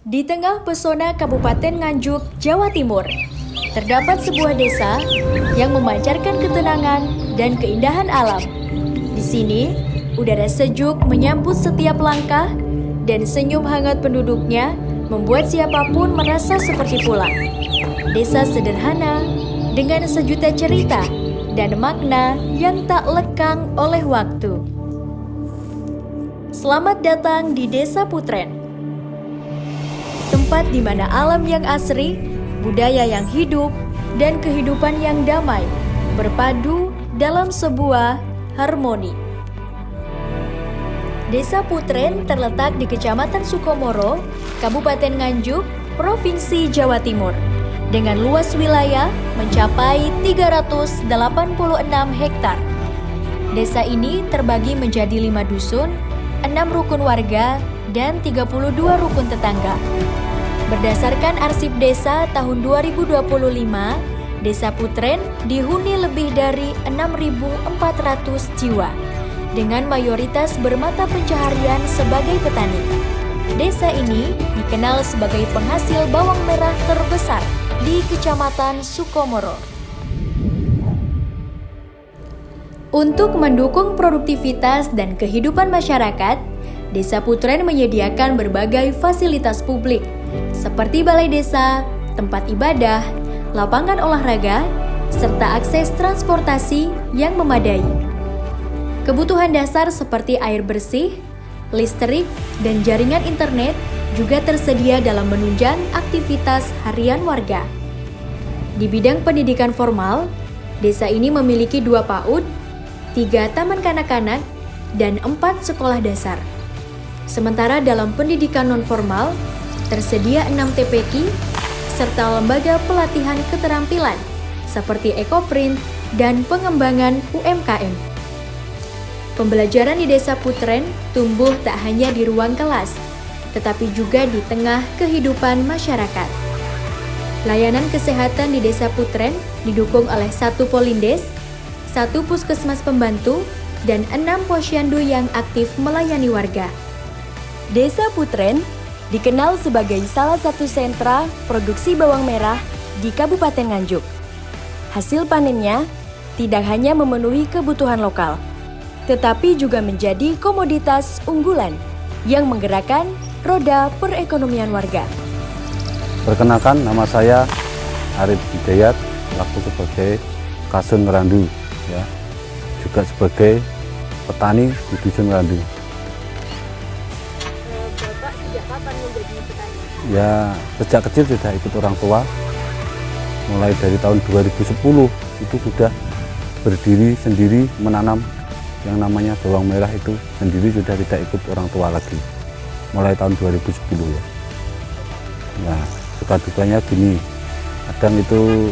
Di tengah pesona Kabupaten Nganjuk, Jawa Timur, terdapat sebuah desa yang memancarkan ketenangan dan keindahan alam. Di sini, udara sejuk menyambut setiap langkah dan senyum hangat penduduknya membuat siapapun merasa seperti pulang. Desa sederhana dengan sejuta cerita dan makna yang tak lekang oleh waktu. Selamat datang di Desa Putren, tempat di mana alam yang asri, budaya yang hidup, dan kehidupan yang damai berpadu dalam sebuah harmoni. Desa Putren terletak di Kecamatan Sukomoro, Kabupaten Nganjuk, Provinsi Jawa Timur, dengan luas wilayah mencapai 386 hektar. Desa ini terbagi menjadi 5 dusun, 6 rukun warga, dan 32 rukun tetangga. Berdasarkan arsip desa tahun 2025, Desa Putren dihuni lebih dari 6.400 jiwa, dengan mayoritas bermata pencaharian sebagai petani. Desa ini dikenal sebagai penghasil bawang merah terbesar di Kecamatan Sukomoro. Untuk mendukung produktivitas dan kehidupan masyarakat, Desa Putren menyediakan berbagai fasilitas publik, seperti balai desa, tempat ibadah, lapangan olahraga, serta akses transportasi yang memadai. Kebutuhan dasar seperti air bersih, listrik, dan jaringan internet juga tersedia dalam menunjang aktivitas harian warga. Di bidang pendidikan formal, desa ini memiliki 2 PAUD, 3 taman kanak-kanak, dan 4 sekolah dasar. Sementara dalam pendidikan non-formal, tersedia 6 TPQ, serta lembaga pelatihan keterampilan seperti ekoprint dan pengembangan UMKM. Pembelajaran di Desa Putren tumbuh tak hanya di ruang kelas, tetapi juga di tengah kehidupan masyarakat. Layanan kesehatan di Desa Putren didukung oleh 1 Polindes, 1 puskesmas pembantu, dan 6 posyandu yang aktif melayani warga. Desa Putren dikenal sebagai salah satu sentra produksi bawang merah di Kabupaten Nganjuk. Hasil panennya tidak hanya memenuhi kebutuhan lokal, tetapi juga menjadi komoditas unggulan yang menggerakkan roda perekonomian warga. Perkenalkan, nama saya Arif Hidayat, laku sebagai Kasun Ngerandu, ya, juga sebagai petani di Dusun Ngerandu. Bapak sejak kapan menjadi petani? Ya, sejak kecil sudah ikut orang tua. Mulai dari tahun 2010 itu sudah berdiri sendiri menanam yang namanya bawang merah itu sendiri, sudah tidak ikut orang tua lagi. Mulai tahun 2010 ya. Nah, suka dukanya gini. Kadang itu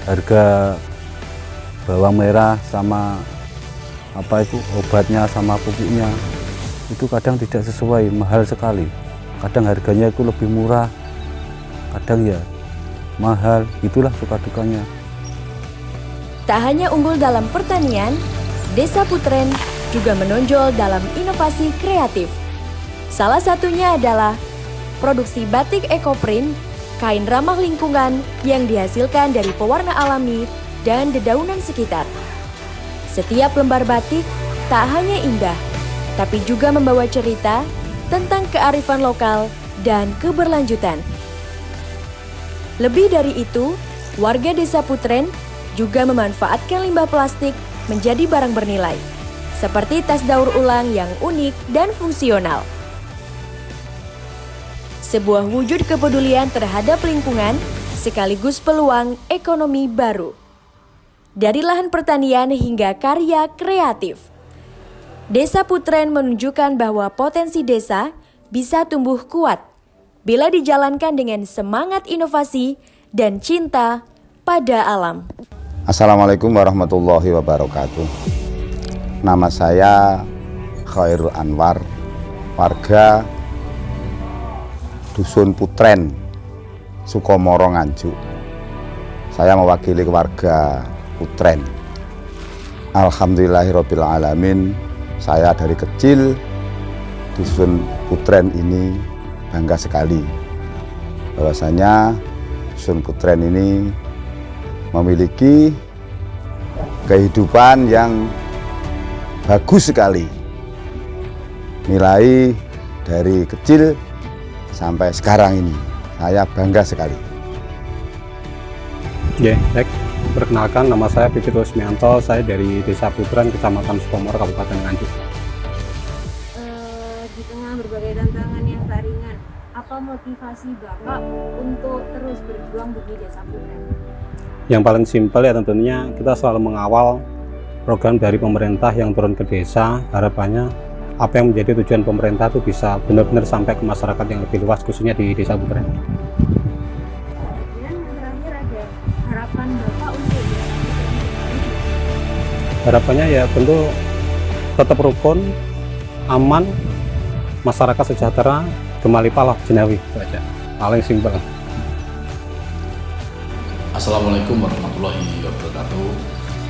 harga bawang merah sama obatnya sama pupuknya itu kadang tidak sesuai, mahal sekali. Kadang harganya itu lebih murah, kadang ya mahal, itulah suka dukanya. Tak hanya unggul dalam pertanian, Desa Putren juga menonjol dalam inovasi kreatif. Salah satunya adalah produksi batik ekoprint, kain ramah lingkungan yang dihasilkan dari pewarna alami dan dedaunan sekitar. Setiap lembar batik tak hanya indah, tapi juga membawa cerita tentang kearifan lokal dan keberlanjutan. Lebih dari itu, warga Desa Putren juga memanfaatkan limbah plastik menjadi barang bernilai, seperti tas daur ulang yang unik dan fungsional. Sebuah wujud kepedulian terhadap lingkungan sekaligus peluang ekonomi baru. Dari lahan pertanian hingga karya kreatif, Desa Putren menunjukkan bahwa potensi desa bisa tumbuh kuat bila dijalankan dengan semangat inovasi dan cinta pada alam. Assalamualaikum warahmatullahi wabarakatuh. Nama saya Khairul Anwar, warga Dusun Putren, Sukomoro Nganjuk. Saya mewakili warga Putren. Alhamdulillahirabbil alamin, saya dari kecil Dusun Putren ini bangga sekali bahwasanya Dusun Putren ini memiliki kehidupan yang bagus sekali. Nilai dari kecil sampai sekarang ini saya bangga sekali. Baik. Perkenalkan, nama saya Pipit Rusmianto, saya dari Desa Putren, Kecamatan Sukomoro, Kabupaten Nganjuk. Di tengah berbagai tantangan yang tak ringan, apa motivasi Bapak untuk terus berjuang di Desa Putren? Yang paling simpel ya tentunya kita selalu mengawal program dari pemerintah yang turun ke desa. Harapannya apa yang menjadi tujuan pemerintah itu bisa benar-benar sampai ke masyarakat yang lebih luas, khususnya di Desa Putren. Dan yang terakhir ada harapan Bapak untuk Desa Putren? Harapannya ya tentu tetap rukun, aman, masyarakat sejahtera, gemalipalah jenawi, itu aja. Paling simpel. Assalamualaikum warahmatullahi wabarakatuh.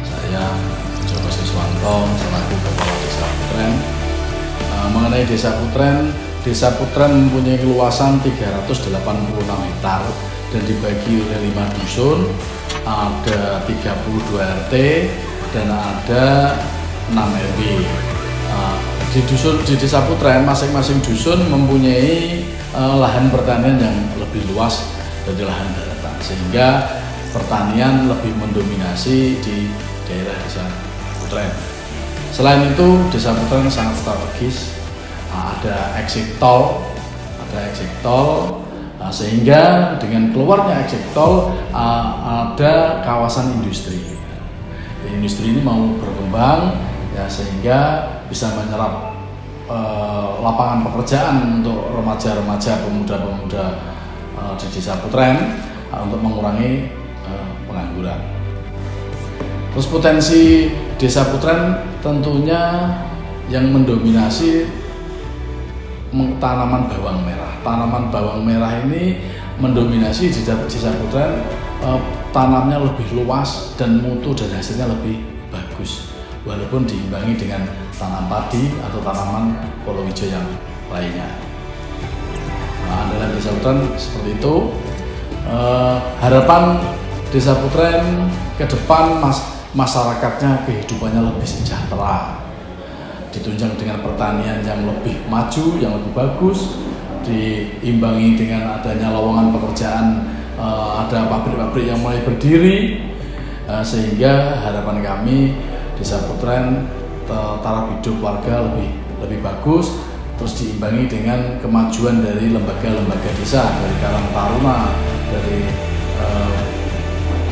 Saya Joko Siswanto selaku Kepala Desa Putren. Mengenai Desa Putren mempunyai luasan 386 hektar dan dibagi oleh 5 dusun, ada 32 RT dan ada 6 RW. Di Desa Putren masing-masing dusun mempunyai lahan pertanian yang lebih luas dari lahan daratan, sehingga pertanian lebih mendominasi di daerah Desa Putren. Selain itu, Desa Putren sangat strategis, ada exit tol, sehingga dengan keluarnya exit tol ada kawasan industri. Industri ini mau berkembang ya, sehingga bisa menyerap lapangan pekerjaan untuk remaja-remaja, pemuda-pemuda di Desa Putren untuk mengurangi pengangguran. Terus potensi Desa Putren tentunya yang mendominasi tanaman bawang merah. Tanaman bawang merah ini mendominasi di Desa Putren, tanamnya lebih luas dan mutu dan hasilnya lebih bagus, walaupun diimbangi dengan tanam padi atau tanaman palawija yang lainnya. Andalan Desa Putren seperti itu. Harapan Desa Putren ke depan masyarakatnya kehidupannya lebih sejahtera, ditunjang dengan pertanian yang lebih maju, yang lebih bagus, diimbangi dengan adanya lowongan pekerjaan, ada pabrik-pabrik yang mulai berdiri, sehingga harapan kami Desa Putren taraf hidup warga lebih bagus, terus diimbangi dengan kemajuan dari lembaga-lembaga desa, dari Karang Taruna, dari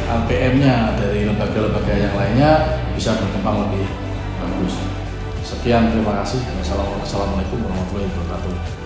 LPM-nya, dari lembaga-lembaga yang lainnya bisa berkembang lebih bagus. Sekian, terima kasih. Wassalamualaikum warahmatullahi wabarakatuh.